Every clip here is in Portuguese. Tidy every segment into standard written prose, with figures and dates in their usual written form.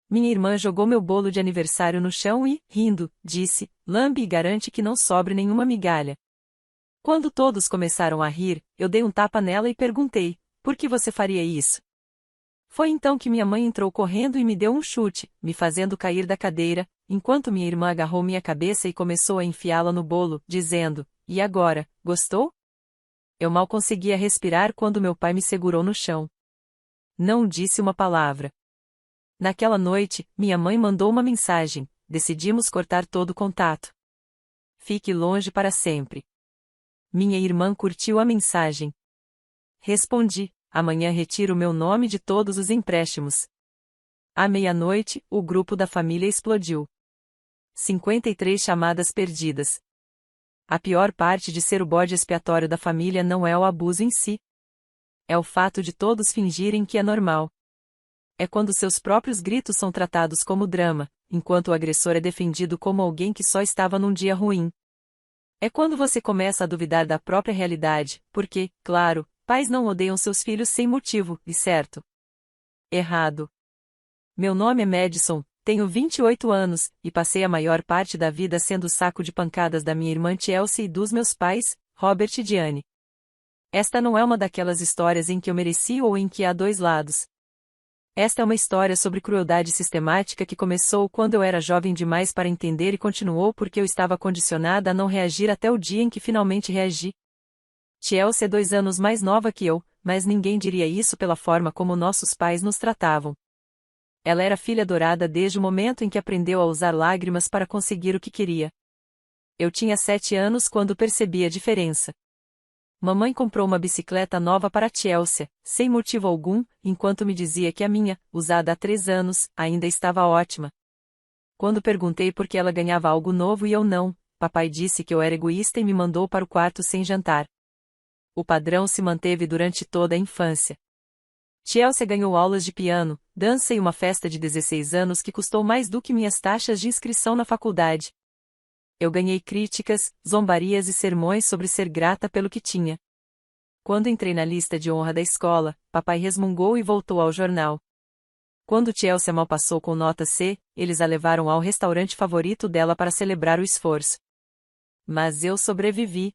Minha irmã jogou meu bolo de aniversário no chão e, rindo, disse: lambe e garante que não sobre nenhuma migalha. Quando todos começaram a rir, eu dei um tapa nela e perguntei: por que você faria isso? Foi então que minha mãe entrou correndo e me deu um chute, me fazendo cair da cadeira, enquanto minha irmã agarrou minha cabeça e começou a enfiá-la no bolo, dizendo: e agora, gostou? Eu mal conseguia respirar quando meu pai me segurou no chão. Não disse uma palavra. Naquela noite, minha mãe mandou uma mensagem: decidimos cortar todo o contato. Fique longe para sempre. Minha irmã curtiu a mensagem. Respondi: amanhã retiro meu nome de todos os empréstimos. À meia-noite, o grupo da família explodiu. 53 chamadas perdidas. A pior parte de ser o bode expiatório da família não é o abuso em si. É o fato de todos fingirem que é normal. É quando seus próprios gritos são tratados como drama, enquanto o agressor é defendido como alguém que só estava num dia ruim. É quando você começa a duvidar da própria realidade, porque, claro, pais não odeiam seus filhos sem motivo, e certo? Errado. Meu nome é Madison, tenho 28 anos, e passei a maior parte da vida sendo o saco de pancadas da minha irmã Chelsea e dos meus pais, Robert e Diane. Esta não é uma daquelas histórias em que eu mereci ou em que há dois lados. Esta é uma história sobre crueldade sistemática que começou quando eu era jovem demais para entender e continuou porque eu estava condicionada a não reagir até o dia em que finalmente reagi. Chelsea é 2 anos mais nova que eu, mas ninguém diria isso pela forma como nossos pais nos tratavam. Ela era filha adorada desde o momento em que aprendeu a usar lágrimas para conseguir o que queria. Eu tinha 7 anos quando percebi a diferença. Mamãe comprou uma bicicleta nova para Chelsea, sem motivo algum, enquanto me dizia que a minha, usada há 3 anos, ainda estava ótima. Quando perguntei por que ela ganhava algo novo e eu não, papai disse que eu era egoísta e me mandou para o quarto sem jantar. O padrão se manteve durante toda a infância. Chelsea ganhou aulas de piano, dança e uma festa de 16 anos que custou mais do que minhas taxas de inscrição na faculdade. Eu ganhei críticas, zombarias e sermões sobre ser grata pelo que tinha. Quando entrei na lista de honra da escola, papai resmungou e voltou ao jornal. Quando Chelsea mal passou com nota C, eles a levaram ao restaurante favorito dela para celebrar o esforço. Mas eu sobrevivi.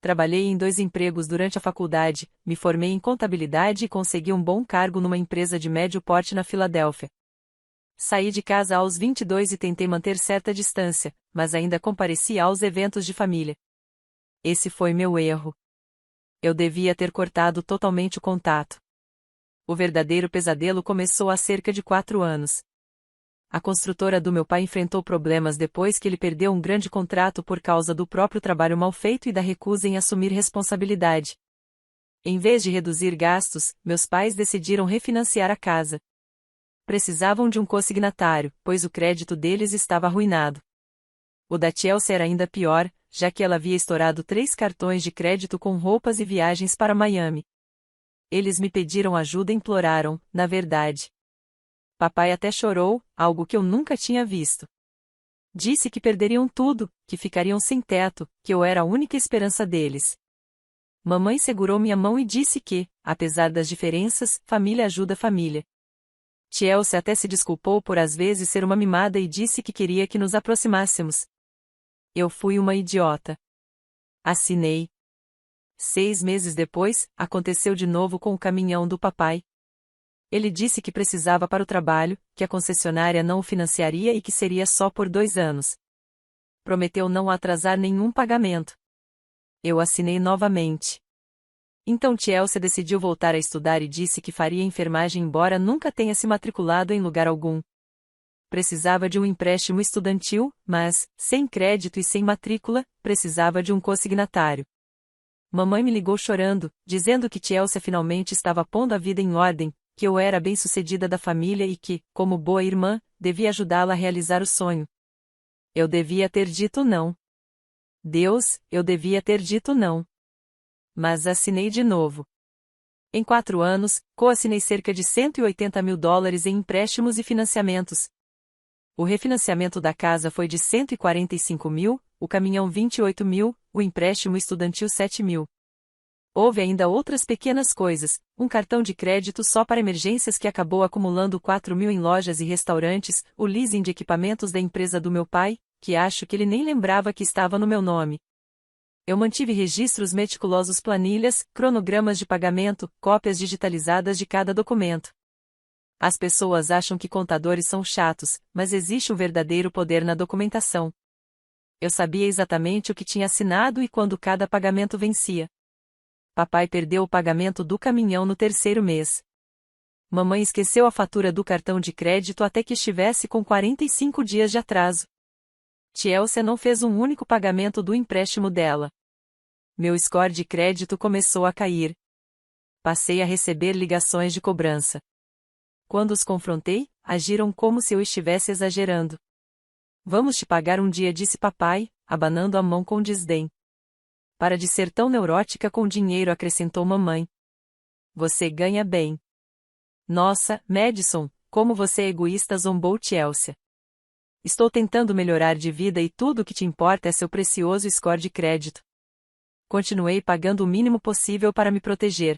Trabalhei em 2 empregos durante a faculdade, me formei em contabilidade e consegui um bom cargo numa empresa de médio porte na Filadélfia. Saí de casa aos 22 e tentei manter certa distância, mas ainda compareci aos eventos de família. Esse foi meu erro. Eu devia ter cortado totalmente o contato. O verdadeiro pesadelo começou há cerca de 4 anos. A construtora do meu pai enfrentou problemas depois que ele perdeu um grande contrato por causa do próprio trabalho mal feito e da recusa em assumir responsabilidade. Em vez de reduzir gastos, meus pais decidiram refinanciar a casa. Precisavam de um consignatário, pois o crédito deles estava arruinado. O da Chelsea era ainda pior, já que ela havia estourado 3 cartões de crédito com roupas e viagens para Miami. Eles me pediram ajuda e imploraram, na verdade. Papai até chorou, algo que eu nunca tinha visto. Disse que perderiam tudo, que ficariam sem teto, que eu era a única esperança deles. Mamãe segurou minha mão e disse que, apesar das diferenças, família ajuda família. Chelsea até se desculpou por às vezes ser uma mimada e disse que queria que nos aproximássemos. Eu fui uma idiota. Assinei. 6 meses depois, aconteceu de novo com o caminhão do papai. Ele disse que precisava para o trabalho, que a concessionária não o financiaria e que seria só por 2 anos. Prometeu não atrasar nenhum pagamento. Eu assinei novamente. Então Chelsea decidiu voltar a estudar e disse que faria enfermagem embora nunca tenha se matriculado em lugar algum. Precisava de um empréstimo estudantil, mas, sem crédito e sem matrícula, precisava de um consignatário. Mamãe me ligou chorando, dizendo que Chelsea finalmente estava pondo a vida em ordem, que eu era a bem-sucedida da família e que, como boa irmã, devia ajudá-la a realizar o sonho. Eu devia ter dito não. Deus, eu devia ter dito não. Mas assinei de novo. Em 4 anos, coassinei cerca de $180 mil em empréstimos e financiamentos. O refinanciamento da casa foi de 145 mil, o caminhão 28 mil, o empréstimo estudantil 7 mil. Houve ainda outras pequenas coisas, um cartão de crédito só para emergências que acabou acumulando 4.000 em lojas e restaurantes, o leasing de equipamentos da empresa do meu pai, que acho que ele nem lembrava que estava no meu nome. Eu mantive registros meticulosos, planilhas, cronogramas de pagamento, cópias digitalizadas de cada documento. As pessoas acham que contadores são chatos, mas existe um verdadeiro poder na documentação. Eu sabia exatamente o que tinha assinado e quando cada pagamento vencia. Papai perdeu o pagamento do caminhão no terceiro mês. Mamãe esqueceu a fatura do cartão de crédito até que estivesse com 45 dias de atraso. Tielcia não fez um único pagamento do empréstimo dela. Meu score de crédito começou a cair. Passei a receber ligações de cobrança. Quando os confrontei, agiram como se eu estivesse exagerando. Vamos te pagar um dia, disse papai, abanando a mão com desdém. Para de ser tão neurótica com dinheiro, acrescentou mamãe. Você ganha bem. Nossa, Madison, como você é egoísta, zombou Tielcia. Estou tentando melhorar de vida e tudo o que te importa é seu precioso score de crédito. Continuei pagando o mínimo possível para me proteger.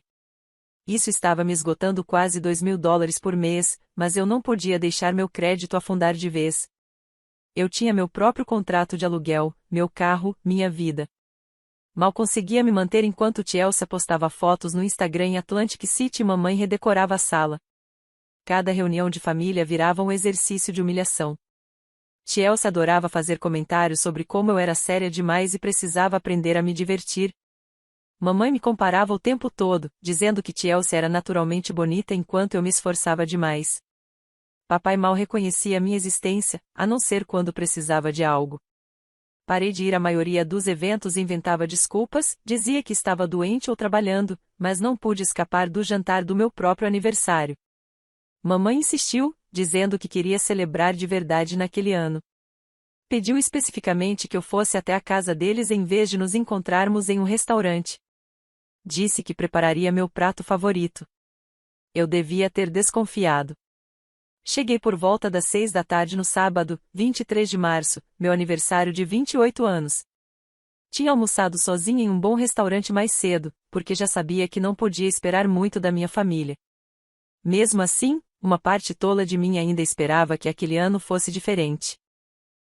Isso estava me esgotando quase $2.000 por mês, mas eu não podia deixar meu crédito afundar de vez. Eu tinha meu próprio contrato de aluguel, meu carro, minha vida. Mal conseguia me manter enquanto Tielcia postava fotos no Instagram em Atlantic City e mamãe redecorava a sala. Cada reunião de família virava um exercício de humilhação. Tielcia adorava fazer comentários sobre como eu era séria demais e precisava aprender a me divertir. Mamãe me comparava o tempo todo, dizendo que Tielcia era naturalmente bonita enquanto eu me esforçava demais. Papai mal reconhecia minha existência, a não ser quando precisava de algo. Parei de ir à maioria dos eventos e inventava desculpas, dizia que estava doente ou trabalhando, mas não pude escapar do jantar do meu próprio aniversário. Mamãe insistiu, dizendo que queria celebrar de verdade naquele ano. Pediu especificamente que eu fosse até a casa deles em vez de nos encontrarmos em um restaurante. Disse que prepararia meu prato favorito. Eu devia ter desconfiado. Cheguei por volta das 6 da tarde no sábado, 23 de março, meu aniversário de 28 anos. Tinha almoçado sozinha em um bom restaurante mais cedo, porque já sabia que não podia esperar muito da minha família. Mesmo assim, uma parte tola de mim ainda esperava que aquele ano fosse diferente.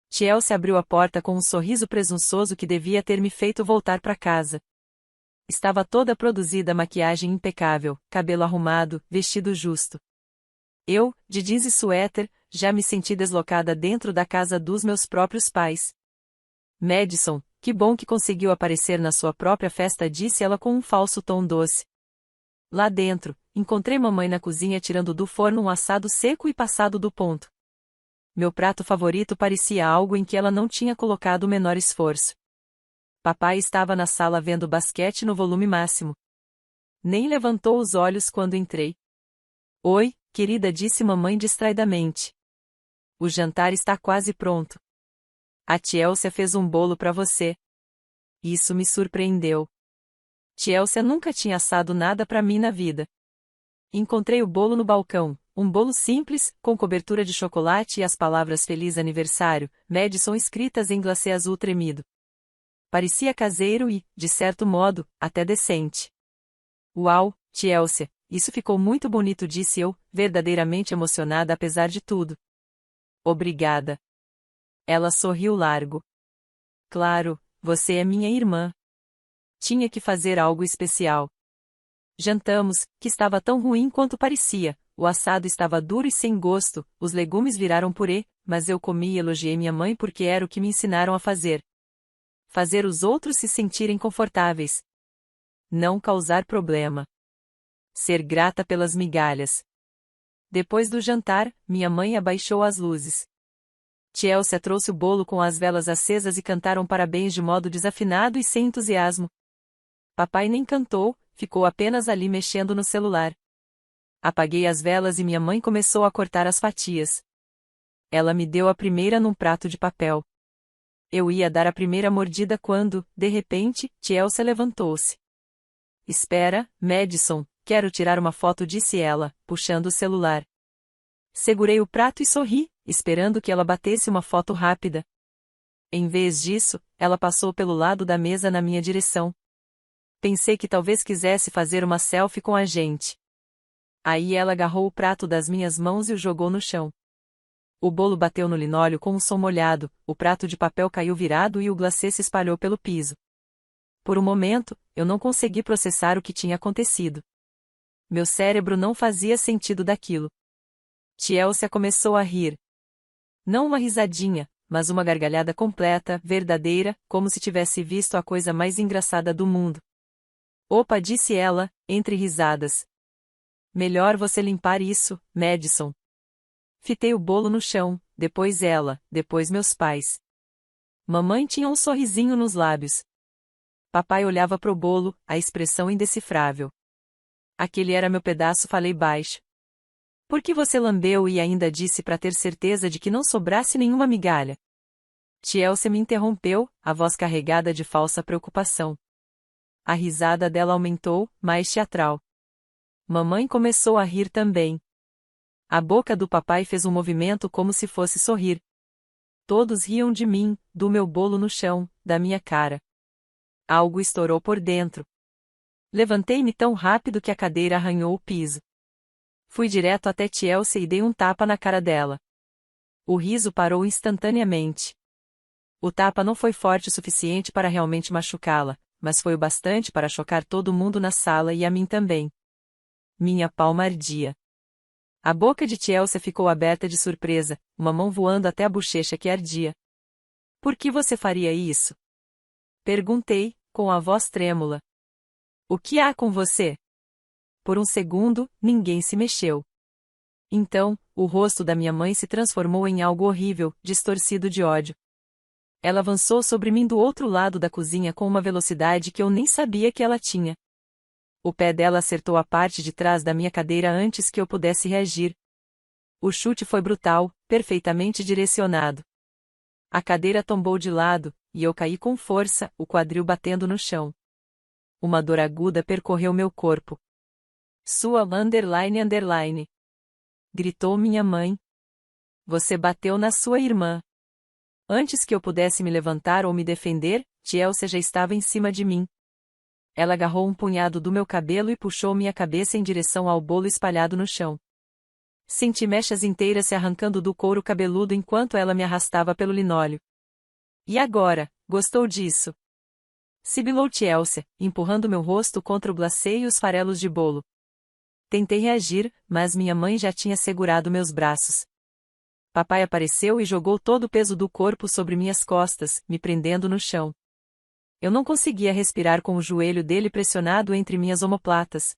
Tielcia abriu a porta com um sorriso presunçoso que devia ter me feito voltar para casa. Estava toda produzida, maquiagem impecável, cabelo arrumado, vestido justo. Eu, de jeans e suéter, já me senti deslocada dentro da casa dos meus próprios pais. Madison, que bom que conseguiu aparecer na sua própria festa, disse ela com um falso tom doce. Lá dentro, encontrei mamãe na cozinha tirando do forno um assado seco e passado do ponto. Meu prato favorito parecia algo em que ela não tinha colocado o menor esforço. Papai estava na sala vendo basquete no volume máximo. Nem levantou os olhos quando entrei. Oi, querida, disse mamãe distraidamente. O jantar está quase pronto. A Tielcia fez um bolo para você. Isso me surpreendeu. Tielcia nunca tinha assado nada para mim na vida. Encontrei o bolo no balcão, um bolo simples, com cobertura de chocolate e as palavras Feliz Aniversário, Madison escritas em glacê azul tremido. Parecia caseiro e, de certo modo, até decente. Uau, Tielcia, isso ficou muito bonito, disse eu, verdadeiramente emocionada apesar de tudo. Obrigada. Ela sorriu largo. Claro, você é minha irmã. Tinha que fazer algo especial. Jantamos, que estava tão ruim quanto parecia. O assado estava duro e sem gosto, os legumes viraram purê, mas eu comi e elogiei minha mãe porque era o que me ensinaram a fazer. Fazer os outros se sentirem confortáveis. Não causar problema. Ser grata pelas migalhas. Depois do jantar, minha mãe abaixou as luzes. Tielcia trouxe o bolo com as velas acesas e cantaram parabéns de modo desafinado e sem entusiasmo. Papai nem cantou, ficou apenas ali mexendo no celular. Apaguei as velas e minha mãe começou a cortar as fatias. Ela me deu a primeira num prato de papel. Eu ia dar a primeira mordida quando, de repente, Tielcia levantou-se. Espera, Madison, quero tirar uma foto, disse ela, puxando o celular. Segurei o prato e sorri, esperando que ela batesse uma foto rápida. Em vez disso, ela passou pelo lado da mesa na minha direção. Pensei que talvez quisesse fazer uma selfie com a gente. Aí ela agarrou o prato das minhas mãos e o jogou no chão. O bolo bateu no linóleo com um som molhado, o prato de papel caiu virado e o glacê se espalhou pelo piso. Por um momento, eu não consegui processar o que tinha acontecido. Meu cérebro não fazia sentido daquilo. Tielcia começou a rir. Não uma risadinha, mas uma gargalhada completa, verdadeira, como se tivesse visto a coisa mais engraçada do mundo. Opa, disse ela, entre risadas. Melhor você limpar isso, Madison. Fitei o bolo no chão, depois ela, depois meus pais. Mamãe tinha um sorrisinho nos lábios. Papai olhava pro bolo, a expressão indecifrável. Aquele era meu pedaço, falei baixo. Por que você lambeu e ainda disse para ter certeza de que não sobrasse nenhuma migalha? Tielcia me interrompeu, a voz carregada de falsa preocupação. A risada dela aumentou, mais teatral. Mamãe começou a rir também. A boca do papai fez um movimento como se fosse sorrir. Todos riam de mim, do meu bolo no chão, da minha cara. Algo estourou por dentro. Levantei-me tão rápido que a cadeira arranhou o piso. Fui direto até Tielcia e dei um tapa na cara dela. O riso parou instantaneamente. O tapa não foi forte o suficiente para realmente machucá-la, mas foi o bastante para chocar todo mundo na sala e a mim também. Minha palma ardia. A boca de Tielcia ficou aberta de surpresa, uma mão voando até a bochecha que ardia. Por que você faria isso? Perguntei, com a voz trêmula. O que há com você? Por um segundo, ninguém se mexeu. Então, o rosto da minha mãe se transformou em algo horrível, distorcido de ódio. Ela avançou sobre mim do outro lado da cozinha com uma velocidade que eu nem sabia que ela tinha. O pé dela acertou a parte de trás da minha cadeira antes que eu pudesse reagir. O chute foi brutal, perfeitamente direcionado. A cadeira tombou de lado, e eu caí com força, o quadril batendo no chão. Uma dor aguda percorreu meu corpo. Sua __. Gritou minha mãe. Você bateu na sua irmã. Antes que eu pudesse me levantar ou me defender, Tielcia já estava em cima de mim. Ela agarrou um punhado do meu cabelo e puxou minha cabeça em direção ao bolo espalhado no chão. Senti mechas inteiras se arrancando do couro cabeludo enquanto ela me arrastava pelo linóleo. E agora, gostou disso? Sibilou Tielcia, empurrando meu rosto contra o glacê e os farelos de bolo. Tentei reagir, mas minha mãe já tinha segurado meus braços. Papai apareceu e jogou todo o peso do corpo sobre minhas costas, me prendendo no chão. Eu não conseguia respirar com o joelho dele pressionado entre minhas omoplatas.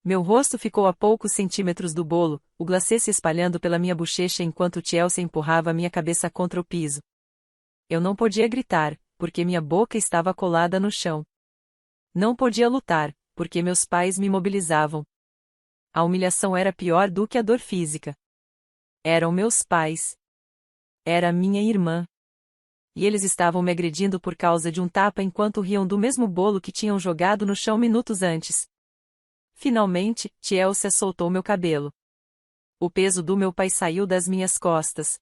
Meu rosto ficou a poucos centímetros do bolo, o glacê se espalhando pela minha bochecha enquanto Tielcia empurrava minha cabeça contra o piso. Eu não podia gritar, porque minha boca estava colada no chão. Não podia lutar, porque meus pais me imobilizavam. A humilhação era pior do que a dor física. Eram meus pais. Era minha irmã. E eles estavam me agredindo por causa de um tapa enquanto riam do mesmo bolo que tinham jogado no chão minutos antes. Finalmente, Tielcia soltou meu cabelo. O peso do meu pai saiu das minhas costas.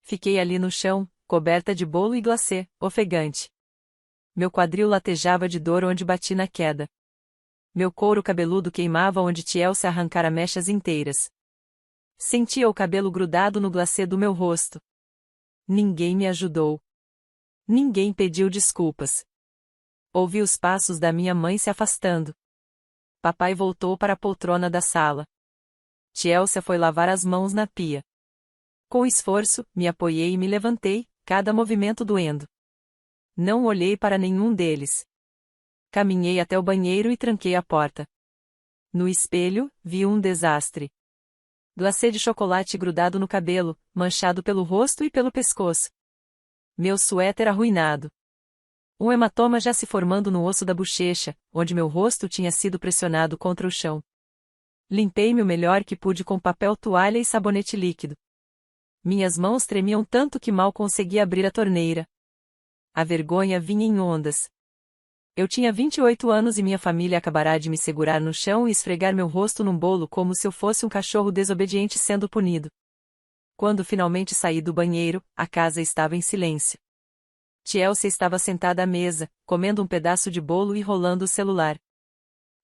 Fiquei ali no chão, coberta de bolo e glacê, ofegante. Meu quadril latejava de dor onde bati na queda. Meu couro cabeludo queimava onde Tielcia arrancara mechas inteiras. Sentia o cabelo grudado no glacê do meu rosto. Ninguém me ajudou. Ninguém pediu desculpas. Ouvi os passos da minha mãe se afastando. Papai voltou para a poltrona da sala. Tielcia foi lavar as mãos na pia. Com esforço, me apoiei e me levantei, cada movimento doendo. Não olhei para nenhum deles. Caminhei até o banheiro e tranquei a porta. No espelho, vi um desastre. Glacê de chocolate grudado no cabelo, manchado pelo rosto e pelo pescoço. Meu suéter arruinado. Um hematoma já se formando no osso da bochecha, onde meu rosto tinha sido pressionado contra o chão. Limpei-me o melhor que pude com papel toalha e sabonete líquido. Minhas mãos tremiam tanto que mal conseguia abrir a torneira. A vergonha vinha em ondas. Eu tinha 28 anos e minha família acabará de me segurar no chão e esfregar meu rosto num bolo como se eu fosse um cachorro desobediente sendo punido. Quando finalmente saí do banheiro, a casa estava em silêncio. Chelsea estava sentada à mesa, comendo um pedaço de bolo e rolando o celular.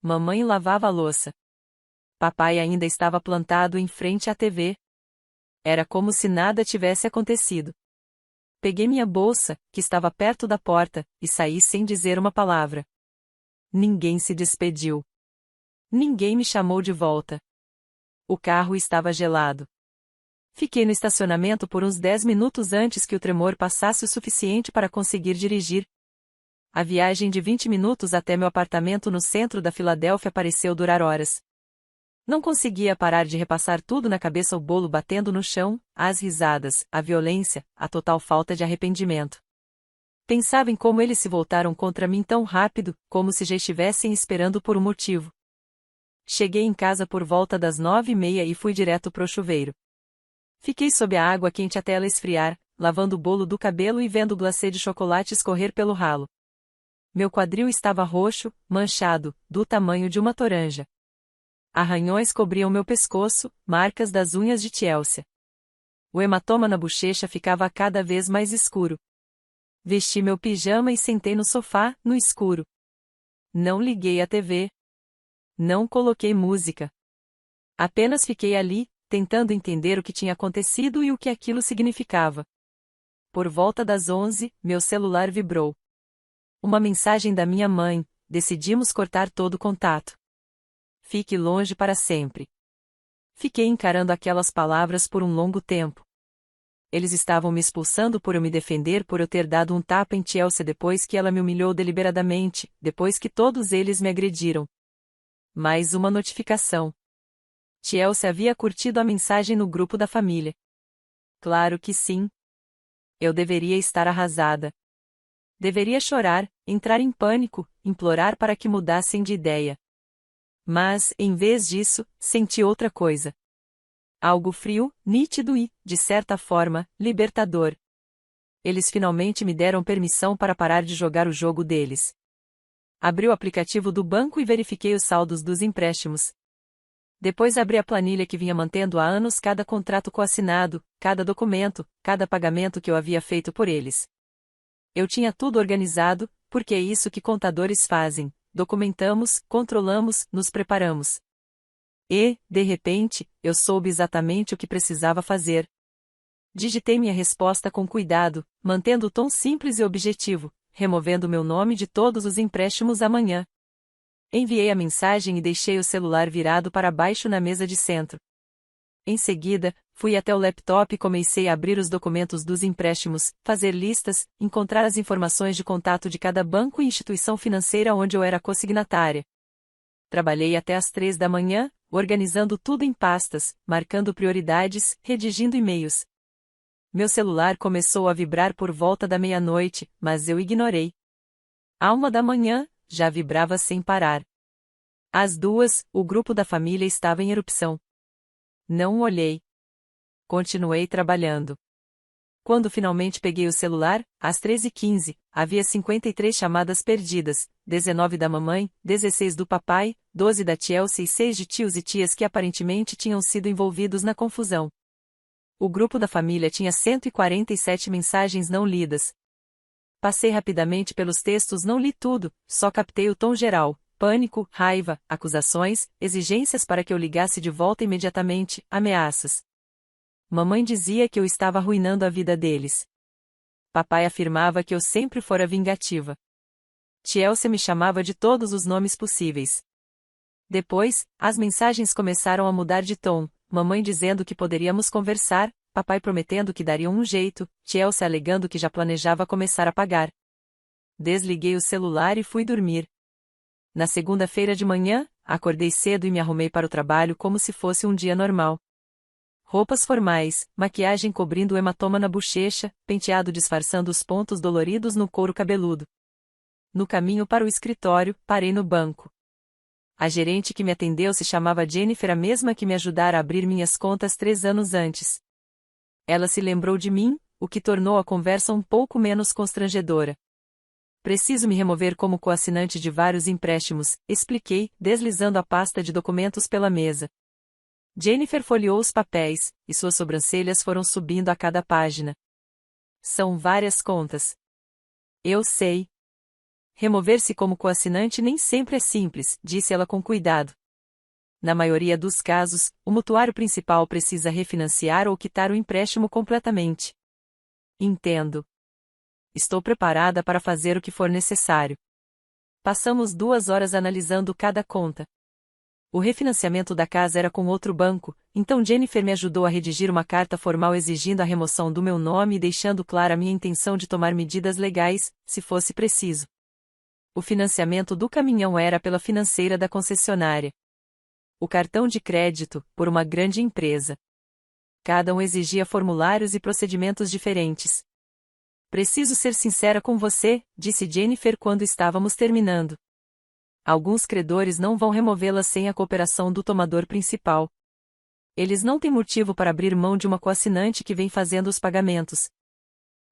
Mamãe lavava a louça. Papai ainda estava plantado em frente à TV. Era como se nada tivesse acontecido. Peguei minha bolsa, que estava perto da porta, e saí sem dizer uma palavra. Ninguém se despediu. Ninguém me chamou de volta. O carro estava gelado. Fiquei no estacionamento por uns 10 minutos antes que o tremor passasse o suficiente para conseguir dirigir. A viagem de 20 minutos até meu apartamento no centro da Filadélfia pareceu durar horas. Não conseguia parar de repassar tudo na cabeça, o bolo batendo no chão, as risadas, a violência, a total falta de arrependimento. Pensava em como eles se voltaram contra mim tão rápido, como se já estivessem esperando por um motivo. Cheguei em casa por volta das 9h30 e fui direto pro chuveiro. Fiquei sob a água quente até ela esfriar, lavando o bolo do cabelo e vendo o glacê de chocolate escorrer pelo ralo. Meu quadril estava roxo, manchado, do tamanho de uma toranja. Arranhões cobriam meu pescoço, marcas das unhas de Chelsea. O hematoma na bochecha ficava cada vez mais escuro. Vesti meu pijama e sentei no sofá, no escuro. Não liguei a TV. Não coloquei música. Apenas fiquei ali, tentando entender o que tinha acontecido e o que aquilo significava. Por volta das 11, meu celular vibrou. Uma mensagem da minha mãe: decidimos cortar todo contato. Fique longe para sempre. Fiquei encarando aquelas palavras por um longo tempo. Eles estavam me expulsando por eu me defender, por eu ter dado um tapa em Chelsea depois que ela me humilhou deliberadamente, depois que todos eles me agrediram. Mais uma notificação. Chelsea havia curtido a mensagem no grupo da família. Claro que sim. Eu deveria estar arrasada. Deveria chorar, entrar em pânico, implorar para que mudassem de ideia. Mas, em vez disso, senti outra coisa. Algo frio, nítido e, de certa forma, libertador. Eles finalmente me deram permissão para parar de jogar o jogo deles. Abri o aplicativo do banco e verifiquei os saldos dos empréstimos. Depois abri a planilha que vinha mantendo há anos cada contrato coassinado, cada documento, cada pagamento que eu havia feito por eles. Eu tinha tudo organizado, porque é isso que contadores fazem: documentamos, controlamos, nos preparamos. E, de repente, eu soube exatamente o que precisava fazer. Digitei minha resposta com cuidado, mantendo o tom simples e objetivo, removendo meu nome de todos os empréstimos amanhã. Enviei a mensagem e deixei o celular virado para baixo na mesa de centro. Em seguida, fui até o laptop e comecei a abrir os documentos dos empréstimos, fazer listas, encontrar as informações de contato de cada banco e instituição financeira onde eu era consignatária. Trabalhei até às 3 da manhã, organizando tudo em pastas, marcando prioridades, redigindo e-mails. Meu celular começou a vibrar por volta da meia-noite, mas eu ignorei. À 1 da manhã, já vibrava sem parar. Às 2, o grupo da família estava em erupção. Não olhei. Continuei trabalhando. Quando finalmente peguei o celular, às 13h15, havia 53 chamadas perdidas, 19 da mamãe, 16 do papai, 12 da Chelsea e 6 de tios e tias que aparentemente tinham sido envolvidos na confusão. O grupo da família tinha 147 mensagens não lidas. Passei rapidamente pelos textos, não li tudo, só captei o tom geral: pânico, raiva, acusações, exigências para que eu ligasse de volta imediatamente, ameaças. Mamãe dizia que eu estava arruinando a vida deles. Papai afirmava que eu sempre fora vingativa. Chelsea me chamava de todos os nomes possíveis. Depois, as mensagens começaram a mudar de tom, mamãe dizendo que poderíamos conversar, papai prometendo que dariam um jeito, Chelsea alegando que já planejava começar a pagar. Desliguei o celular e fui dormir. Na segunda-feira de manhã, acordei cedo e me arrumei para o trabalho como se fosse um dia normal. Roupas formais, maquiagem cobrindo o hematoma na bochecha, penteado disfarçando os pontos doloridos no couro cabeludo. No caminho para o escritório, parei no banco. A gerente que me atendeu se chamava Jennifer, a mesma que me ajudara a abrir minhas contas 3 anos antes. Ela se lembrou de mim, o que tornou a conversa um pouco menos constrangedora. Preciso me remover como coassinante de vários empréstimos, expliquei, deslizando a pasta de documentos pela mesa. Jennifer folheou os papéis, e suas sobrancelhas foram subindo a cada página. São várias contas. Eu sei. Remover-se como coassinante nem sempre é simples, disse ela com cuidado. Na maioria dos casos, o mutuário principal precisa refinanciar ou quitar o empréstimo completamente. Entendo. Estou preparada para fazer o que for necessário. Passamos 2 horas analisando cada conta. O refinanciamento da casa era com outro banco, então Jennifer me ajudou a redigir uma carta formal exigindo a remoção do meu nome e deixando clara minha intenção de tomar medidas legais, se fosse preciso. O financiamento do caminhão era pela financeira da concessionária. O cartão de crédito, por uma grande empresa. Cada um exigia formulários e procedimentos diferentes. Preciso ser sincera com você, disse Jennifer quando estávamos terminando. Alguns credores não vão removê-la sem a cooperação do tomador principal. Eles não têm motivo para abrir mão de uma coassinante que vem fazendo os pagamentos.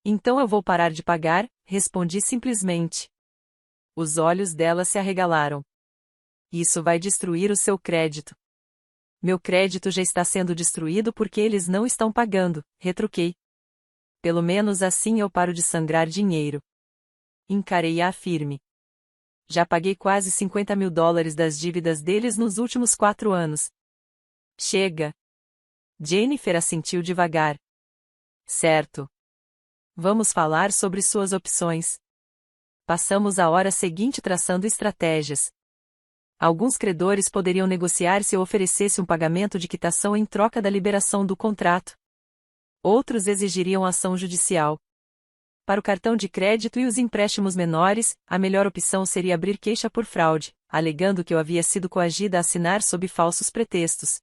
Então eu vou parar de pagar, respondi simplesmente. Os olhos dela se arregalaram. Isso vai destruir o seu crédito. Meu crédito já está sendo destruído porque eles não estão pagando, retruquei. Pelo menos assim eu paro de sangrar dinheiro. Encarei-a firme. Já paguei quase $50.000 das dívidas deles nos últimos 4 anos. Chega. Jennifer assentiu devagar. Certo. Vamos falar sobre suas opções. Passamos a hora seguinte traçando estratégias. Alguns credores poderiam negociar se eu oferecesse um pagamento de quitação em troca da liberação do contrato. Outros exigiriam ação judicial. Para o cartão de crédito e os empréstimos menores, a melhor opção seria abrir queixa por fraude, alegando que eu havia sido coagida a assinar sob falsos pretextos.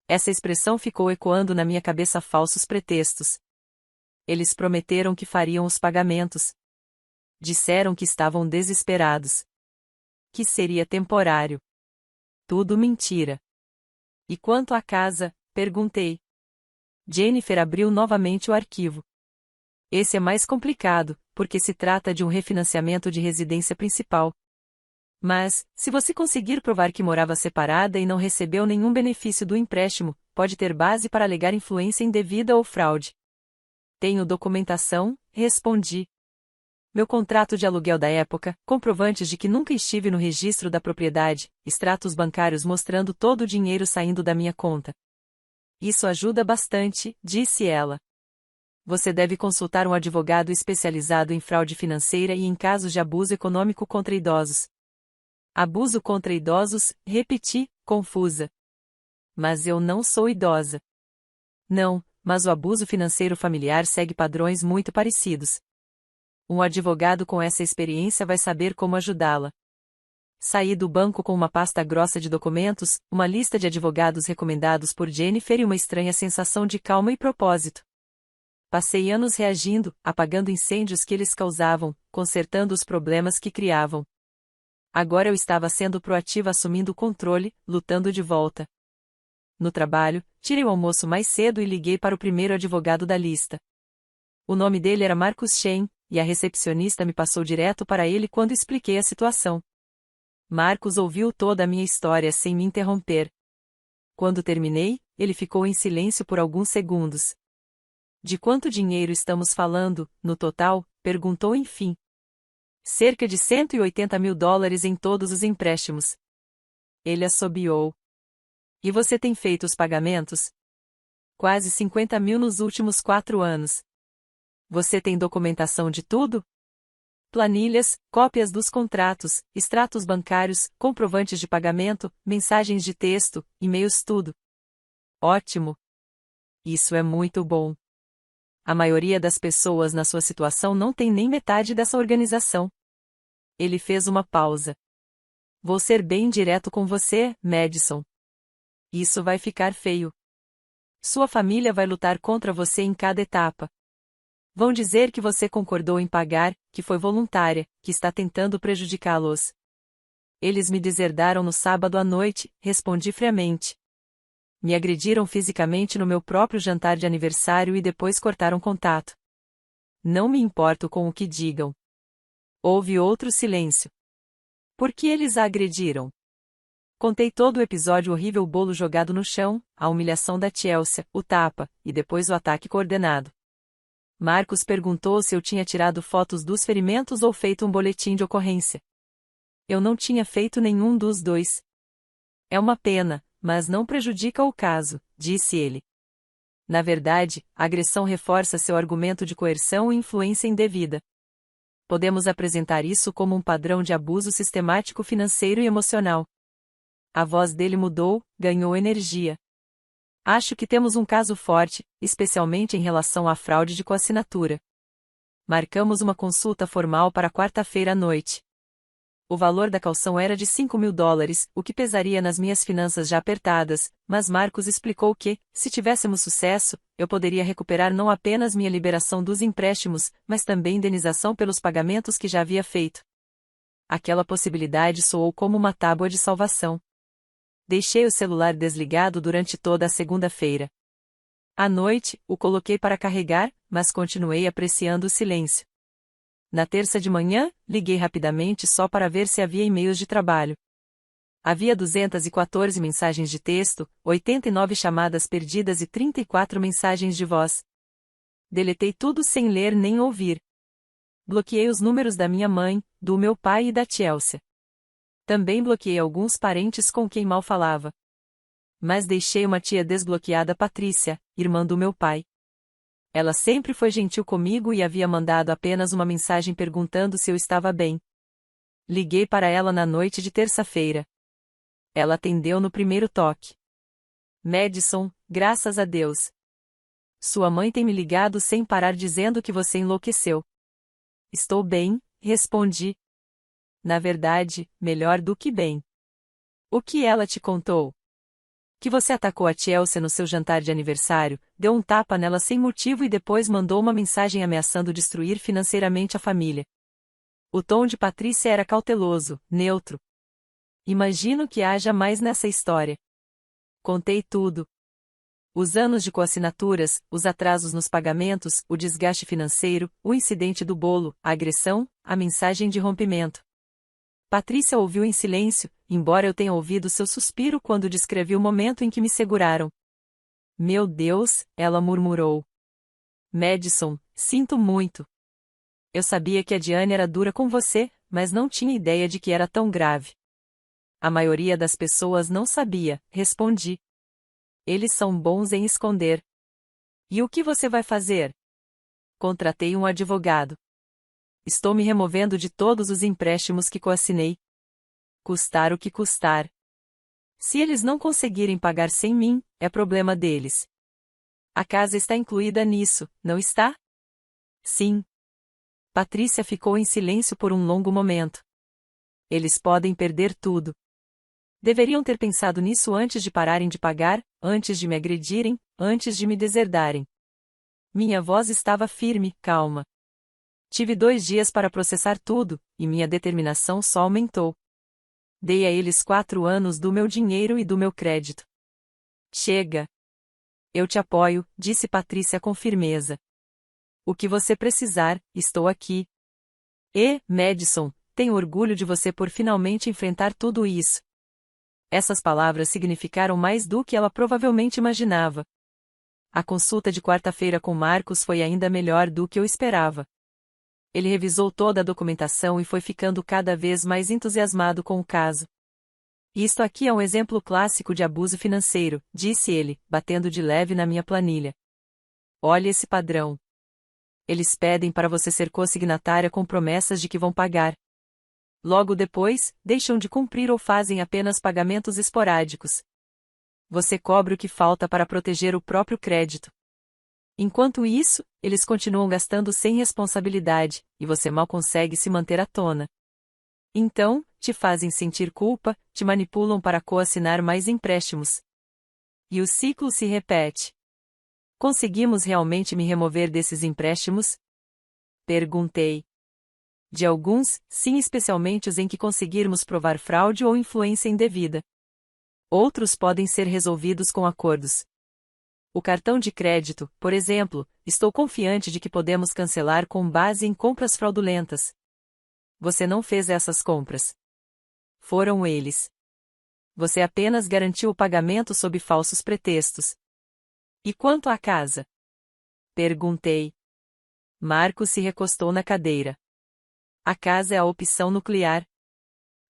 Essa expressão ficou ecoando na minha cabeça: falsos pretextos. Eles prometeram que fariam os pagamentos. Disseram que estavam desesperados. Que seria temporário. Tudo mentira. E quanto à casa? Perguntei. Jennifer abriu novamente o arquivo. Esse é mais complicado, porque se trata de um refinanciamento de residência principal. Mas, se você conseguir provar que morava separada e não recebeu nenhum benefício do empréstimo, pode ter base para alegar influência indevida ou fraude. Tenho documentação, respondi. Meu contrato de aluguel da época, comprovantes de que nunca estive no registro da propriedade, extratos bancários mostrando todo o dinheiro saindo da minha conta. Isso ajuda bastante, disse ela. Você deve consultar um advogado especializado em fraude financeira e em casos de abuso econômico contra idosos. Abuso contra idosos, repeti, confusa. Mas eu não sou idosa. Não, mas o abuso financeiro familiar segue padrões muito parecidos. Um advogado com essa experiência vai saber como ajudá-la. Saí do banco com uma pasta grossa de documentos, uma lista de advogados recomendados por Jennifer e uma estranha sensação de calma e propósito. Passei anos reagindo, apagando incêndios que eles causavam, consertando os problemas que criavam. Agora eu estava sendo proativa, assumindo o controle, lutando de volta. No trabalho, tirei o almoço mais cedo e liguei para o primeiro advogado da lista. O nome dele era Marcus Shen, e a recepcionista me passou direto para ele quando expliquei a situação. Marcus ouviu toda a minha história sem me interromper. Quando terminei, ele ficou em silêncio por alguns segundos. De quanto dinheiro estamos falando, no total? Perguntou enfim. Cerca de $180.000 em todos os empréstimos. Ele assobiou. E você tem feito os pagamentos? Quase 50 mil nos últimos 4 anos. Você tem documentação de tudo? Planilhas, cópias dos contratos, extratos bancários, comprovantes de pagamento, mensagens de texto, e-mails, tudo. Ótimo. Isso é muito bom. A maioria das pessoas na sua situação não tem nem metade dessa organização. Ele fez uma pausa. Vou ser bem direto com você, Madison. Isso vai ficar feio. Sua família vai lutar contra você em cada etapa. Vão dizer que você concordou em pagar, que foi voluntária, que está tentando prejudicá-los. Eles me deserdaram no sábado à noite, respondi friamente. Me agrediram fisicamente no meu próprio jantar de aniversário e depois cortaram contato. Não me importo com o que digam. Houve outro silêncio. Por que eles a agrediram? Contei todo o episódio horrível: o bolo jogado no chão, a humilhação da Chelsea, o tapa, e depois o ataque coordenado. Marcos perguntou se eu tinha tirado fotos dos ferimentos ou feito um boletim de ocorrência. Eu não tinha feito nenhum dos dois. É uma pena, mas não prejudica o caso, disse ele. Na verdade, a agressão reforça seu argumento de coerção e influência indevida. Podemos apresentar isso como um padrão de abuso sistemático financeiro e emocional. A voz dele mudou, ganhou energia. Acho que temos um caso forte, especialmente em relação à fraude de coassinatura. Marcamos uma consulta formal para quarta-feira à noite. O valor da caução era de $5.000, o que pesaria nas minhas finanças já apertadas, mas Marcos explicou que, se tivéssemos sucesso, eu poderia recuperar não apenas minha liberação dos empréstimos, mas também indenização pelos pagamentos que já havia feito. Aquela possibilidade soou como uma tábua de salvação. Deixei o celular desligado durante toda a segunda-feira. À noite, o coloquei para carregar, mas continuei apreciando o silêncio. Na terça de manhã, liguei rapidamente só para ver se havia e-mails de trabalho. Havia 214 mensagens de texto, 89 chamadas perdidas e 34 mensagens de voz. Deletei tudo sem ler nem ouvir. Bloqueei os números da minha mãe, do meu pai e da Chelsea. Também bloqueei alguns parentes com quem mal falava. Mas deixei uma tia desbloqueada, Patrícia, irmã do meu pai. Ela sempre foi gentil comigo e havia mandado apenas uma mensagem perguntando se eu estava bem. Liguei para ela na noite de terça-feira. Ela atendeu no primeiro toque. Madison, graças a Deus. Sua mãe tem me ligado sem parar dizendo que você enlouqueceu. Estou bem, respondi. Na verdade, melhor do que bem. O que ela te contou? Que você atacou a Chelsea no seu jantar de aniversário, deu um tapa nela sem motivo e depois mandou uma mensagem ameaçando destruir financeiramente a família. O tom de Patrícia era cauteloso, neutro. Imagino que haja mais nessa história. Contei tudo. Os anos de coassinaturas, os atrasos nos pagamentos, o desgaste financeiro, o incidente do bolo, a agressão, a mensagem de rompimento. Patrícia ouviu em silêncio, embora eu tenha ouvido seu suspiro quando descrevi o momento em que me seguraram. Meu Deus, ela murmurou. Madison, sinto muito. Eu sabia que a Diane era dura com você, mas não tinha ideia de que era tão grave. A maioria das pessoas não sabia, respondi. Eles são bons em esconder. E o que você vai fazer? Contratei um advogado. Estou me removendo de todos os empréstimos que coassinei. Custar o que custar. Se eles não conseguirem pagar sem mim, é problema deles. A casa está incluída nisso, não está? Sim. Patrícia ficou em silêncio por um longo momento. Eles podem perder tudo. Deveriam ter pensado nisso antes de pararem de pagar, antes de me agredirem, antes de me deserdarem. Minha voz estava firme, calma. Tive 2 dias para processar tudo, e minha determinação só aumentou. Dei a eles 4 anos do meu dinheiro e do meu crédito. Chega. Eu te apoio, disse Patrícia com firmeza. O que você precisar, estou aqui. E, Madison, tenho orgulho de você por finalmente enfrentar tudo isso. Essas palavras significaram mais do que ela provavelmente imaginava. A consulta de quarta-feira com Marcos foi ainda melhor do que eu esperava. Ele revisou toda a documentação e foi ficando cada vez mais entusiasmado com o caso. Isto aqui é um exemplo clássico de abuso financeiro, disse ele, batendo de leve na minha planilha. Olhe esse padrão. Eles pedem para você ser consignatária com promessas de que vão pagar. Logo depois, deixam de cumprir ou fazem apenas pagamentos esporádicos. Você cobre o que falta para proteger o próprio crédito. Enquanto isso, eles continuam gastando sem responsabilidade, e você mal consegue se manter à tona. Então, te fazem sentir culpa, te manipulam para coassinar mais empréstimos. E o ciclo se repete. Conseguimos realmente me remover desses empréstimos? Perguntei. De alguns, sim, especialmente os em que conseguirmos provar fraude ou influência indevida. Outros podem ser resolvidos com acordos. O cartão de crédito, por exemplo, estou confiante de que podemos cancelar com base em compras fraudulentas. Você não fez essas compras. Foram eles. Você apenas garantiu o pagamento sob falsos pretextos. E quanto à casa? Perguntei. Marcos se recostou na cadeira. A casa é a opção nuclear.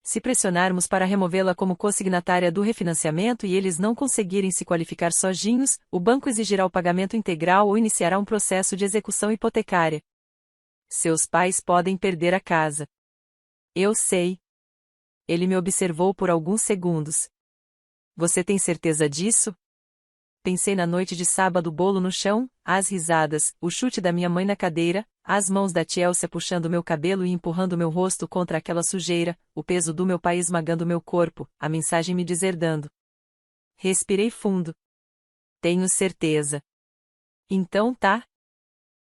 Se pressionarmos para removê-la como consignatária do refinanciamento e eles não conseguirem se qualificar sozinhos, o banco exigirá o pagamento integral ou iniciará um processo de execução hipotecária. Seus pais podem perder a casa. Eu sei. Ele me observou por alguns segundos. Você tem certeza disso? Pensei na noite de sábado, o bolo no chão, as risadas, o chute da minha mãe na cadeira, as mãos da Chelsea puxando meu cabelo e empurrando meu rosto contra aquela sujeira, o peso do meu pai esmagando meu corpo, a mensagem me deserdando. Respirei fundo. Tenho certeza. Então tá.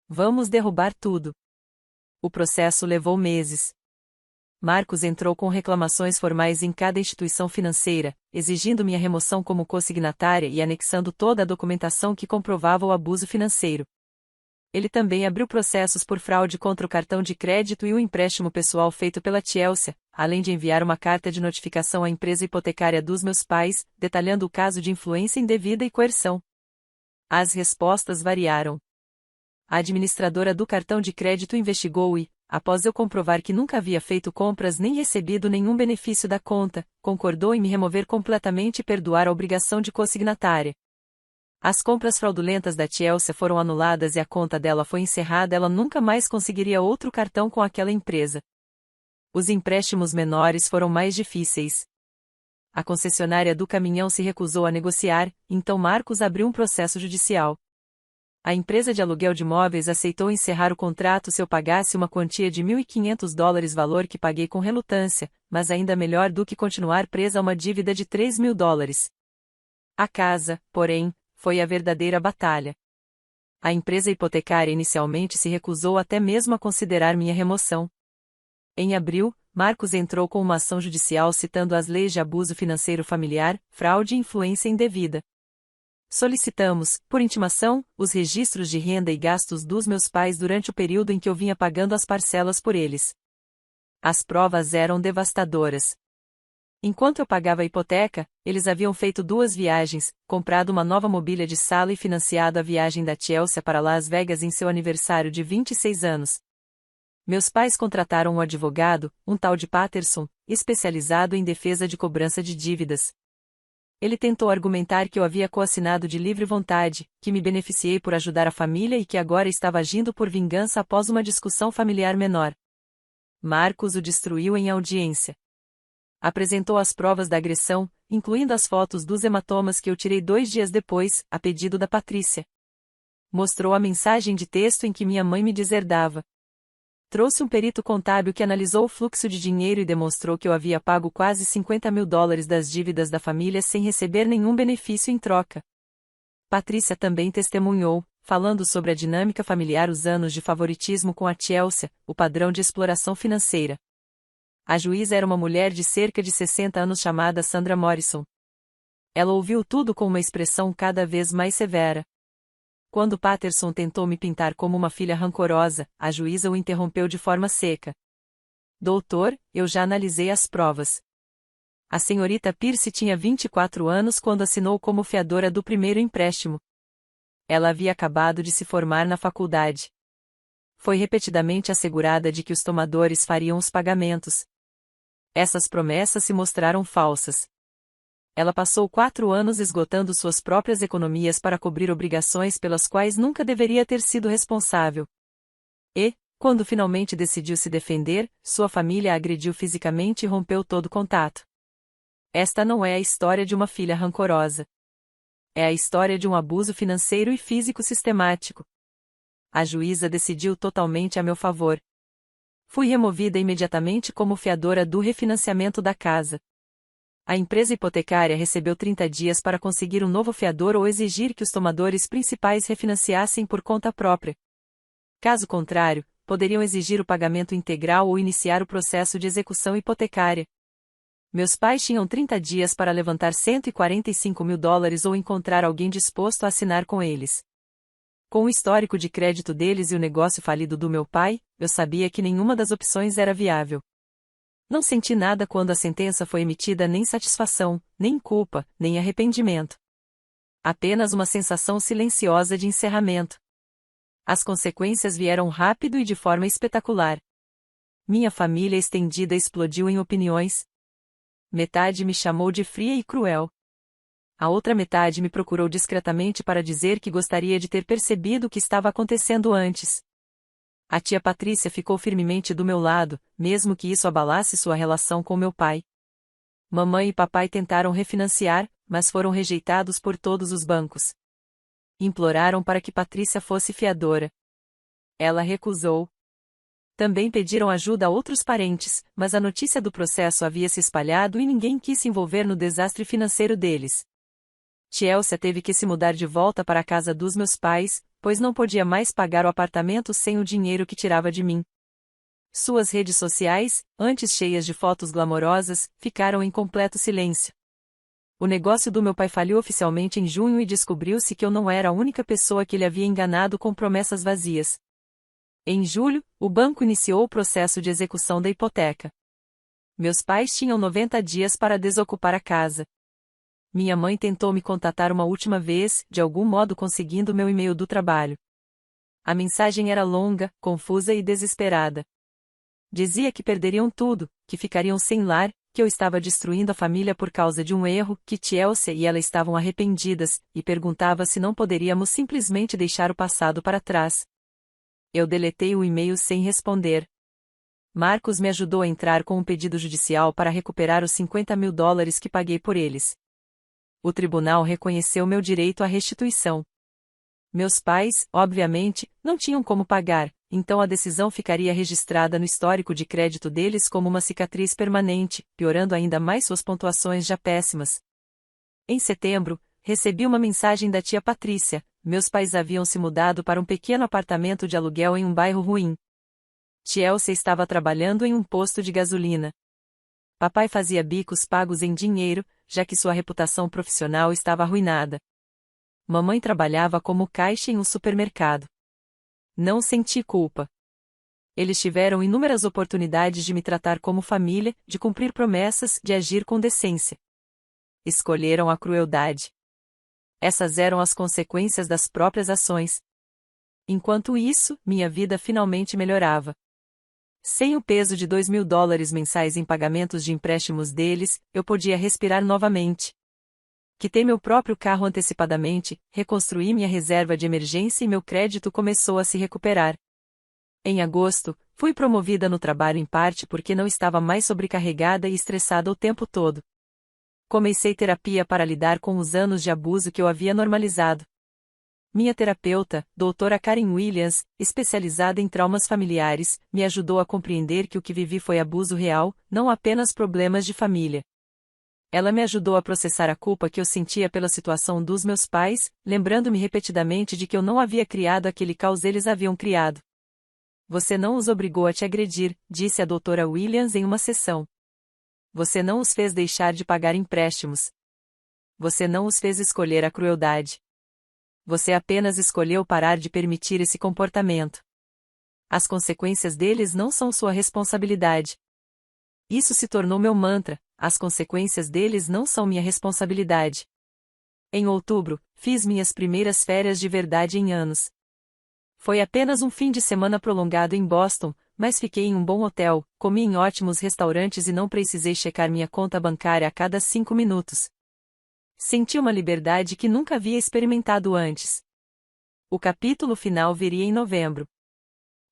Vamos derrubar tudo. O processo levou meses. Marcos entrou com reclamações formais em cada instituição financeira, exigindo minha remoção como consignatária e anexando toda a documentação que comprovava o abuso financeiro. Ele também abriu processos por fraude contra o cartão de crédito e o empréstimo pessoal feito pela Chelsea, além de enviar uma carta de notificação à empresa hipotecária dos meus pais, detalhando o caso de influência indevida e coerção. As respostas variaram. A administradora do cartão de crédito investigou e, após eu comprovar que nunca havia feito compras nem recebido nenhum benefício da conta, concordou em me remover completamente e perdoar a obrigação de consignatária. As compras fraudulentas da Chelsea foram anuladas e a conta dela foi encerrada, ela nunca mais conseguiria outro cartão com aquela empresa. Os empréstimos menores foram mais difíceis. A concessionária do caminhão se recusou a negociar, então Marcos abriu um processo judicial. A empresa de aluguel de imóveis aceitou encerrar o contrato se eu pagasse uma quantia de $1.500, valor que paguei com relutância, mas ainda melhor do que continuar presa a uma dívida de $3.000. A casa, porém, foi a verdadeira batalha. A empresa hipotecária inicialmente se recusou até mesmo a considerar minha remoção. Em abril, Marcos entrou com uma ação judicial citando as leis de abuso financeiro familiar, fraude e influência indevida. Solicitamos, por intimação, os registros de renda e gastos dos meus pais durante o período em que eu vinha pagando as parcelas por eles. As provas eram devastadoras. Enquanto eu pagava a hipoteca, eles haviam feito 2 viagens, comprado uma nova mobília de sala e financiado a viagem da Chelsea para Las Vegas em seu aniversário de 26 anos. Meus pais contrataram um advogado, um tal de Patterson, especializado em defesa de cobrança de dívidas. Ele tentou argumentar que eu havia coassinado de livre vontade, que me beneficiei por ajudar a família e que agora estava agindo por vingança após uma discussão familiar menor. Marcos o destruiu em audiência. Apresentou as provas da agressão, incluindo as fotos dos hematomas que eu tirei 2 dias depois, a pedido da Patrícia. Mostrou a mensagem de texto em que minha mãe me deserdava. Trouxe um perito contábil que analisou o fluxo de dinheiro e demonstrou que eu havia pago quase $50.000 das dívidas da família sem receber nenhum benefício em troca. Patrícia também testemunhou, falando sobre a dinâmica familiar, os anos de favoritismo com a Chelsea, o padrão de exploração financeira. A juíza era uma mulher de cerca de 60 anos chamada Sandra Morrison. Ela ouviu tudo com uma expressão cada vez mais severa. Quando Patterson tentou me pintar como uma filha rancorosa, a juíza o interrompeu de forma seca. Doutor, eu já analisei as provas. A senhorita Pierce tinha 24 anos quando assinou como fiadora do primeiro empréstimo. Ela havia acabado de se formar na faculdade. Foi repetidamente assegurada de que os tomadores fariam os pagamentos. Essas promessas se mostraram falsas. Ela passou 4 anos esgotando suas próprias economias para cobrir obrigações pelas quais nunca deveria ter sido responsável. E, quando finalmente decidiu se defender, sua família a agrediu fisicamente e rompeu todo contato. Esta não é a história de uma filha rancorosa. É a história de um abuso financeiro e físico sistemático. A juíza decidiu totalmente a meu favor. Fui removida imediatamente como fiadora do refinanciamento da casa. A empresa hipotecária recebeu 30 dias para conseguir um novo fiador ou exigir que os tomadores principais refinanciassem por conta própria. Caso contrário, poderiam exigir o pagamento integral ou iniciar o processo de execução hipotecária. Meus pais tinham 30 dias para levantar $145.000 ou encontrar alguém disposto a assinar com eles. Com o histórico de crédito deles e o negócio falido do meu pai, eu sabia que nenhuma das opções era viável. Não senti nada quando a sentença foi emitida, nem satisfação, nem culpa, nem arrependimento. Apenas uma sensação silenciosa de encerramento. As consequências vieram rápido e de forma espetacular. Minha família estendida explodiu em opiniões. Metade me chamou de fria e cruel. A outra metade me procurou discretamente para dizer que gostaria de ter percebido o que estava acontecendo antes. A tia Patrícia ficou firmemente do meu lado, mesmo que isso abalasse sua relação com meu pai. Mamãe e papai tentaram refinanciar, mas foram rejeitados por todos os bancos. Imploraram para que Patrícia fosse fiadora. Ela recusou. Também pediram ajuda a outros parentes, mas a notícia do processo havia se espalhado e ninguém quis se envolver no desastre financeiro deles. Chelsea teve que se mudar de volta para a casa dos meus pais, pois não podia mais pagar o apartamento sem o dinheiro que tirava de mim. Suas redes sociais, antes cheias de fotos glamorosas, ficaram em completo silêncio. O negócio do meu pai faliu oficialmente em junho e descobriu-se que eu não era a única pessoa que ele havia enganado com promessas vazias. Em julho, o banco iniciou o processo de execução da hipoteca. Meus pais tinham 90 dias para desocupar a casa. Minha mãe tentou me contatar uma última vez, de algum modo conseguindo meu e-mail do trabalho. A mensagem era longa, confusa e desesperada. Dizia que perderiam tudo, que ficariam sem lar, que eu estava destruindo a família por causa de um erro, que Chelsea e ela estavam arrependidas, e perguntava se não poderíamos simplesmente deixar o passado para trás. Eu deletei o e-mail sem responder. Marcos me ajudou a entrar com um pedido judicial para recuperar os $50.000 que paguei por eles. O tribunal reconheceu meu direito à restituição. Meus pais, obviamente, não tinham como pagar, então a decisão ficaria registrada no histórico de crédito deles como uma cicatriz permanente, piorando ainda mais suas pontuações já péssimas. Em setembro, recebi uma mensagem da tia Patrícia: meus pais haviam se mudado para um pequeno apartamento de aluguel em um bairro ruim. Chelsea estava trabalhando em um posto de gasolina. Papai fazia bicos pagos em dinheiro, já que sua reputação profissional estava arruinada. Mamãe trabalhava como caixa em um supermercado. Não senti culpa. Eles tiveram inúmeras oportunidades de me tratar como família, de cumprir promessas, de agir com decência. Escolheram a crueldade. Essas eram as consequências das próprias ações. Enquanto isso, minha vida finalmente melhorava. Sem o peso de $2.000 mensais em pagamentos de empréstimos deles, eu podia respirar novamente. Quitei meu próprio carro antecipadamente, reconstruí minha reserva de emergência e meu crédito começou a se recuperar. Em agosto, fui promovida no trabalho em parte porque não estava mais sobrecarregada e estressada o tempo todo. Comecei terapia para lidar com os anos de abuso que eu havia normalizado. Minha terapeuta, doutora Karen Williams, especializada em traumas familiares, me ajudou a compreender que o que vivi foi abuso real, não apenas problemas de família. Ela me ajudou a processar a culpa que eu sentia pela situação dos meus pais, lembrando-me repetidamente de que eu não havia criado aquele caos eles haviam criado. Você não os obrigou a te agredir, disse a doutora Williams em uma sessão. Você não os fez deixar de pagar empréstimos. Você não os fez escolher a crueldade. Você apenas escolheu parar de permitir esse comportamento. As consequências deles não são sua responsabilidade. Isso se tornou meu mantra: as consequências deles não são minha responsabilidade. Em outubro, fiz minhas primeiras férias de verdade em anos. Foi apenas um fim de semana prolongado em Boston, mas fiquei em um bom hotel, comi em ótimos restaurantes e não precisei checar minha conta bancária a cada 5 minutos. Senti uma liberdade que nunca havia experimentado antes. O capítulo final viria em novembro.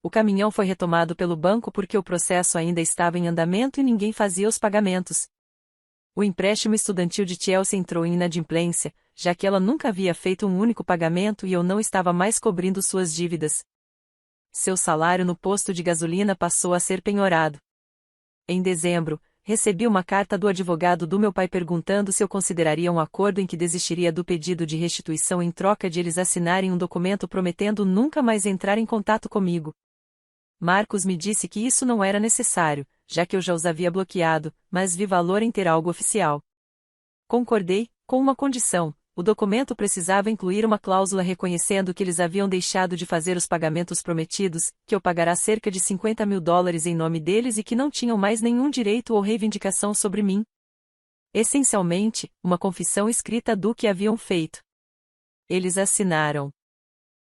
O caminhão foi retomado pelo banco porque o processo ainda estava em andamento e ninguém fazia os pagamentos. O empréstimo estudantil de Chelsea entrou em inadimplência, já que ela nunca havia feito um único pagamento e eu não estava mais cobrindo suas dívidas. Seu salário no posto de gasolina passou a ser penhorado. Em dezembro, recebi uma carta do advogado do meu pai perguntando se eu consideraria um acordo em que desistiria do pedido de restituição em troca de eles assinarem um documento prometendo nunca mais entrar em contato comigo. Marcos me disse que isso não era necessário, já que eu já os havia bloqueado, mas vi valor em ter algo oficial. Concordei, com uma condição: o documento precisava incluir uma cláusula reconhecendo que eles haviam deixado de fazer os pagamentos prometidos, que eu pagará cerca de $50.000 em nome deles e que não tinham mais nenhum direito ou reivindicação sobre mim. Essencialmente, uma confissão escrita do que haviam feito. Eles assinaram.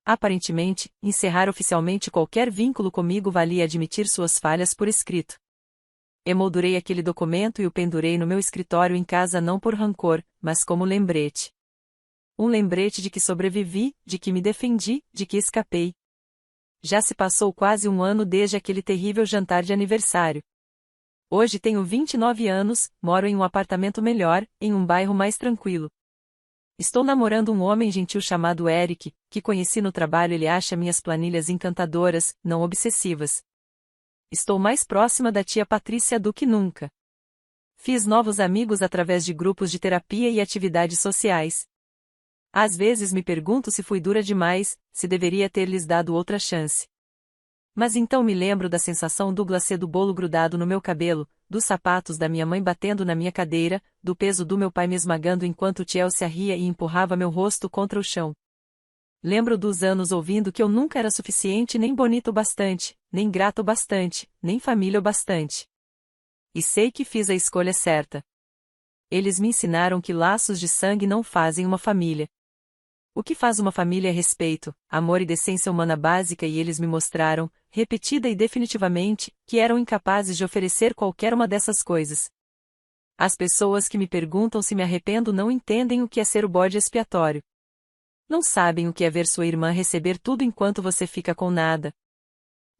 Aparentemente, encerrar oficialmente qualquer vínculo comigo valia admitir suas falhas por escrito. Emoldurei aquele documento e o pendurei no meu escritório em casa não por rancor, mas como lembrete. Um lembrete de que sobrevivi, de que me defendi, de que escapei. Já se passou quase um ano desde aquele terrível jantar de aniversário. Hoje tenho 29 anos, moro em um apartamento melhor, em um bairro mais tranquilo. Estou namorando um homem gentil chamado Eric, que conheci no trabalho. Ele acha minhas planilhas encantadoras, não obsessivas. Estou mais próxima da tia Patrícia do que nunca. Fiz novos amigos através de grupos de terapia e atividades sociais. Às vezes me pergunto se fui dura demais, se deveria ter lhes dado outra chance. Mas então me lembro da sensação do glacê do bolo grudado no meu cabelo, dos sapatos da minha mãe batendo na minha cadeira, do peso do meu pai me esmagando enquanto Chelsea ria e empurrava meu rosto contra o chão. Lembro dos anos ouvindo que eu nunca era suficiente, nem bonito o bastante, nem grato o bastante, nem família o bastante. E sei que fiz a escolha certa. Eles me ensinaram que laços de sangue não fazem uma família. O que faz uma família é respeito, amor e decência humana básica, e eles me mostraram, repetida e definitivamente, que eram incapazes de oferecer qualquer uma dessas coisas. As pessoas que me perguntam se me arrependo não entendem o que é ser o bode expiatório. Não sabem o que é ver sua irmã receber tudo enquanto você fica com nada.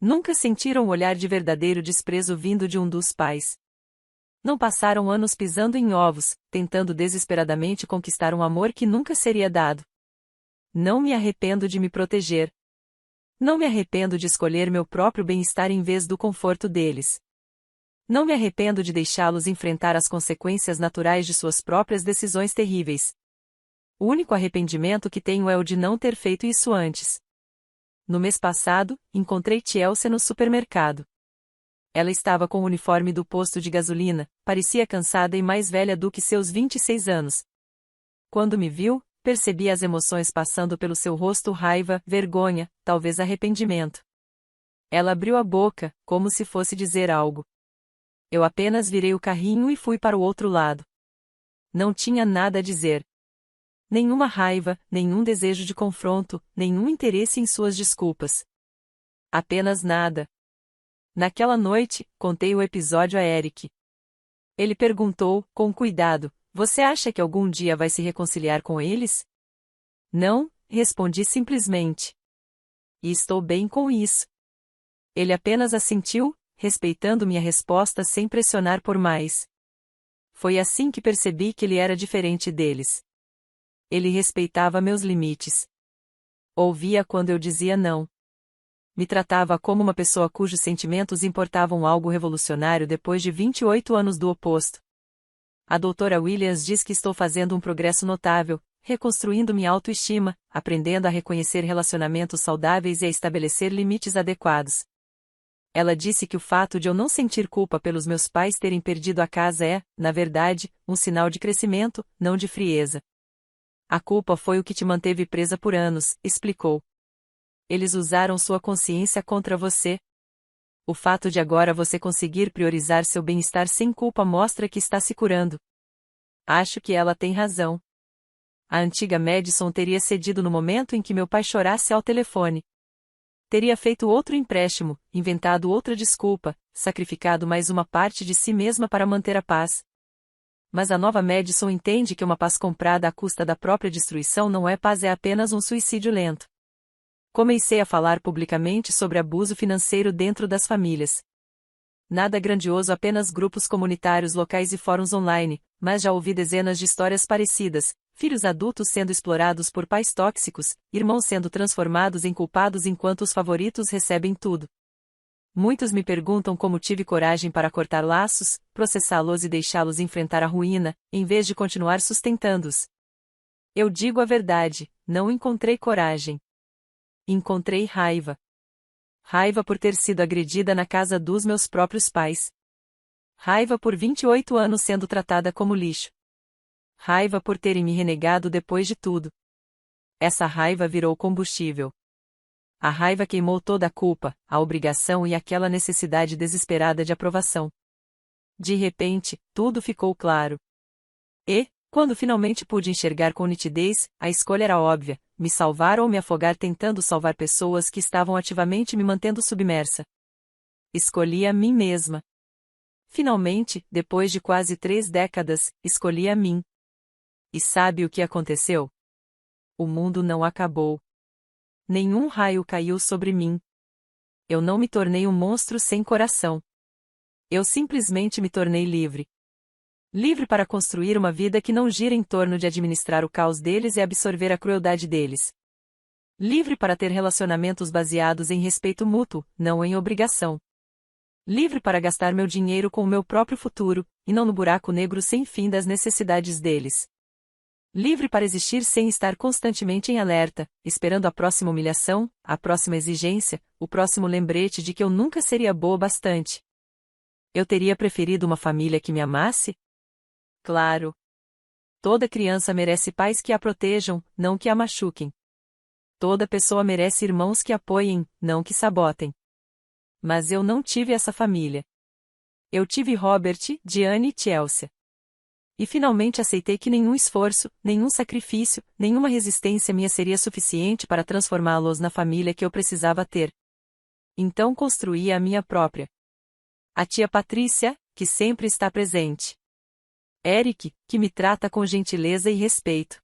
Nunca sentiram o olhar de verdadeiro desprezo vindo de um dos pais. Não passaram anos pisando em ovos, tentando desesperadamente conquistar um amor que nunca seria dado. Não me arrependo de me proteger. Não me arrependo de escolher meu próprio bem-estar em vez do conforto deles. Não me arrependo de deixá-los enfrentar as consequências naturais de suas próprias decisões terríveis. O único arrependimento que tenho é o de não ter feito isso antes. No mês passado, encontrei Chelsea no supermercado. Ela estava com o uniforme do posto de gasolina, parecia cansada e mais velha do que seus 26 anos. Quando me viu, percebi as emoções passando pelo seu rosto: raiva, vergonha, talvez arrependimento. Ela abriu a boca, como se fosse dizer algo. Eu apenas virei o carrinho e fui para o outro lado. Não tinha nada a dizer. Nenhuma raiva, nenhum desejo de confronto, nenhum interesse em suas desculpas. Apenas nada. Naquela noite, contei o episódio a Eric. Ele perguntou, com cuidado: você acha que algum dia vai se reconciliar com eles? Não, respondi simplesmente. E estou bem com isso. Ele apenas assentiu, respeitando minha resposta sem pressionar por mais. Foi assim que percebi que ele era diferente deles. Ele respeitava meus limites. Ouvia quando eu dizia não. Me tratava como uma pessoa cujos sentimentos importavam algo revolucionário depois de 28 anos do oposto. A doutora Williams diz que estou fazendo um progresso notável, reconstruindo minha autoestima, aprendendo a reconhecer relacionamentos saudáveis e a estabelecer limites adequados. Ela disse que o fato de eu não sentir culpa pelos meus pais terem perdido a casa é, na verdade, um sinal de crescimento, não de frieza. A culpa foi o que te manteve presa por anos, explicou. Eles usaram sua consciência contra você. O fato de agora você conseguir priorizar seu bem-estar sem culpa mostra que está se curando. Acho que ela tem razão. A antiga Madison teria cedido no momento em que meu pai chorasse ao telefone. Teria feito outro empréstimo, inventado outra desculpa, sacrificado mais uma parte de si mesma para manter a paz. Mas a nova Madison entende que uma paz comprada à custa da própria destruição não é paz, é apenas um suicídio lento. Comecei a falar publicamente sobre abuso financeiro dentro das famílias. Nada grandioso, apenas grupos comunitários locais e fóruns online, mas já ouvi dezenas de histórias parecidas: filhos adultos sendo explorados por pais tóxicos, irmãos sendo transformados em culpados enquanto os favoritos recebem tudo. Muitos me perguntam como tive coragem para cortar laços, processá-los e deixá-los enfrentar a ruína, em vez de continuar sustentando-os. Eu digo a verdade: não encontrei coragem. Encontrei raiva. Raiva por ter sido agredida na casa dos meus próprios pais. Raiva por 28 anos sendo tratada como lixo. Raiva por terem me renegado depois de tudo. Essa raiva virou combustível. A raiva queimou toda a culpa, a obrigação e aquela necessidade desesperada de aprovação. De repente, tudo ficou claro. E, quando finalmente pude enxergar com nitidez, a escolha era óbvia: me salvar ou me afogar tentando salvar pessoas que estavam ativamente me mantendo submersa. Escolhi a mim mesma. Finalmente, depois de quase 3 décadas, escolhi a mim. E sabe o que aconteceu? O mundo não acabou. Nenhum raio caiu sobre mim. Eu não me tornei um monstro sem coração. Eu simplesmente me tornei livre. Livre para construir uma vida que não gira em torno de administrar o caos deles e absorver a crueldade deles. Livre para ter relacionamentos baseados em respeito mútuo, não em obrigação. Livre para gastar meu dinheiro com o meu próprio futuro, e não no buraco negro sem fim das necessidades deles. Livre para existir sem estar constantemente em alerta, esperando a próxima humilhação, a próxima exigência, o próximo lembrete de que eu nunca seria boa bastante. Eu teria preferido uma família que me amasse? Claro. Toda criança merece pais que a protejam, não que a machuquem. Toda pessoa merece irmãos que apoiem, não que sabotem. Mas eu não tive essa família. Eu tive Robert, Diane e Chelsea. E finalmente aceitei que nenhum esforço, nenhum sacrifício, nenhuma resistência minha seria suficiente para transformá-los na família que eu precisava ter. Então construí a minha própria. A tia Patrícia, que sempre está presente. Eric, que me trata com gentileza e respeito.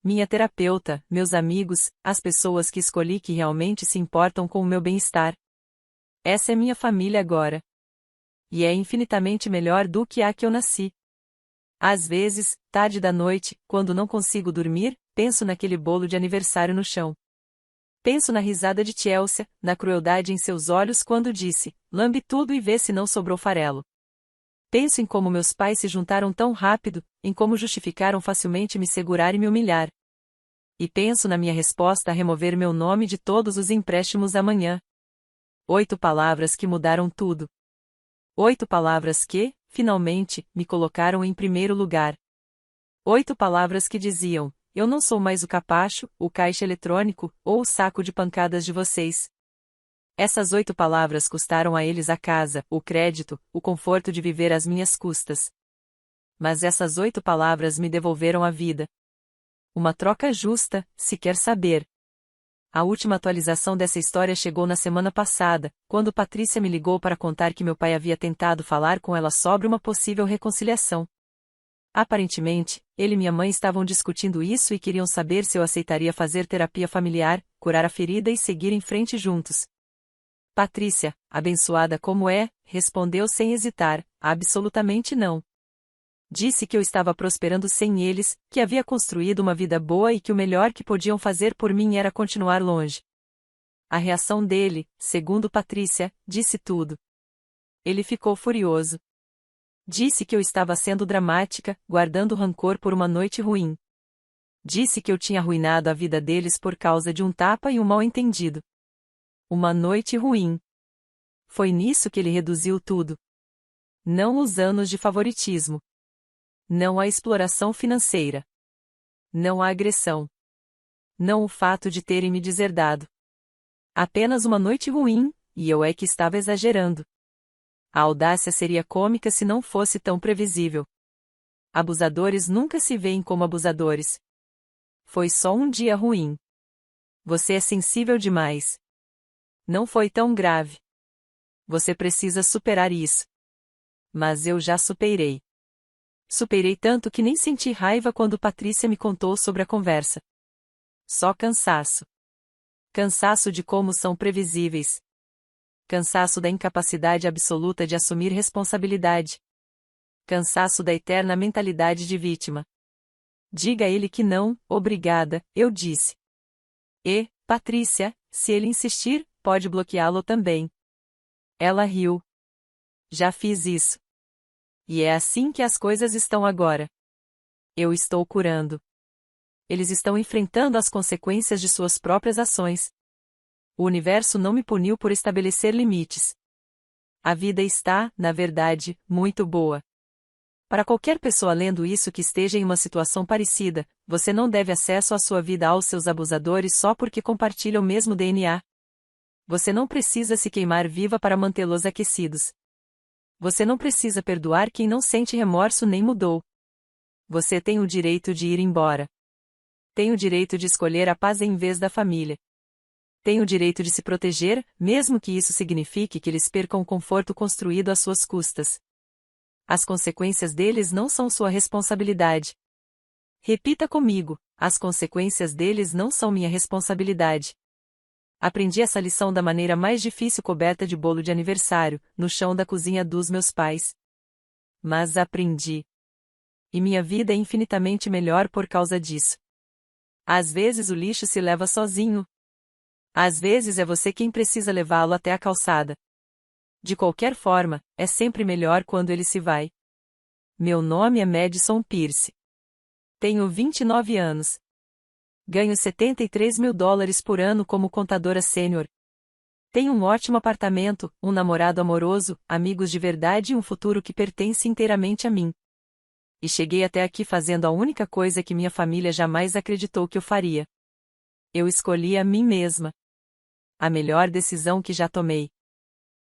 Minha terapeuta, meus amigos, as pessoas que escolhi que realmente se importam com o meu bem-estar. Essa é minha família agora. E é infinitamente melhor do que a que eu nasci. Às vezes, tarde da noite, quando não consigo dormir, penso naquele bolo de aniversário no chão. Penso na risada de Chelsea, na crueldade em seus olhos quando disse, lambe tudo e vê se não sobrou farelo. Penso em como meus pais se juntaram tão rápido, em como justificaram facilmente me segurar e me humilhar. E penso na minha resposta a remover meu nome de todos os empréstimos amanhã. 8 palavras que mudaram tudo. 8 palavras que, finalmente, me colocaram em primeiro lugar. 8 palavras que diziam, eu não sou mais o capacho, o caixa eletrônico, ou o saco de pancadas de vocês. Essas 8 palavras custaram a eles a casa, o crédito, o conforto de viver às minhas custas. Mas essas 8 palavras me devolveram a vida. Uma troca justa, se quer saber. A última atualização dessa história chegou na semana passada, quando Patrícia me ligou para contar que meu pai havia tentado falar com ela sobre uma possível reconciliação. Aparentemente, ele e minha mãe estavam discutindo isso e queriam saber se eu aceitaria fazer terapia familiar, curar a ferida e seguir em frente juntos. Patrícia, abençoada como é, respondeu sem hesitar, absolutamente não. Disse que eu estava prosperando sem eles, que havia construído uma vida boa e que o melhor que podiam fazer por mim era continuar longe. A reação dele, segundo Patrícia, disse tudo. Ele ficou furioso. Disse que eu estava sendo dramática, guardando rancor por uma noite ruim. Disse que eu tinha arruinado a vida deles por causa de um tapa e um mal-entendido. Uma noite ruim. Foi nisso que ele reduziu tudo. Não os anos de favoritismo. Não a exploração financeira. Não a agressão. Não o fato de terem me deserdado. Apenas uma noite ruim, e eu é que estava exagerando. A audácia seria cômica se não fosse tão previsível. Abusadores nunca se veem como abusadores. Foi só um dia ruim. Você é sensível demais. Não foi tão grave. Você precisa superar isso. Mas eu já superei. Superei tanto que nem senti raiva quando Patrícia me contou sobre a conversa. Só cansaço. Cansaço de como são previsíveis. Cansaço da incapacidade absoluta de assumir responsabilidade. Cansaço da eterna mentalidade de vítima. Diga a ele que não, obrigada, eu disse. E, Patrícia, se ele insistir, pode bloqueá-lo também. Ela riu. Já fiz isso. E é assim que as coisas estão agora. Eu estou curando. Eles estão enfrentando as consequências de suas próprias ações. O universo não me puniu por estabelecer limites. A vida está, na verdade, muito boa. Para qualquer pessoa lendo isso que esteja em uma situação parecida, você não deve acesso à sua vida aos seus abusadores só porque compartilha o mesmo DNA. Você não precisa se queimar viva para mantê-los aquecidos. Você não precisa perdoar quem não sente remorso nem mudou. Você tem o direito de ir embora. Tem o direito de escolher a paz em vez da família. Tem o direito de se proteger, mesmo que isso signifique que eles percam o conforto construído às suas custas. As consequências deles não são sua responsabilidade. Repita comigo: as consequências deles não são minha responsabilidade. Aprendi essa lição da maneira mais difícil, coberta de bolo de aniversário, no chão da cozinha dos meus pais. Mas aprendi. E minha vida é infinitamente melhor por causa disso. Às vezes o lixo se leva sozinho. Às vezes é você quem precisa levá-lo até a calçada. De qualquer forma, é sempre melhor quando ele se vai. Meu nome é Madison Pierce. Tenho 29 anos. Ganho $73.000 por ano como contadora sênior. Tenho um ótimo apartamento, um namorado amoroso, amigos de verdade e um futuro que pertence inteiramente a mim. E cheguei até aqui fazendo a única coisa que minha família jamais acreditou que eu faria. Eu escolhi a mim mesma. A melhor decisão que já tomei.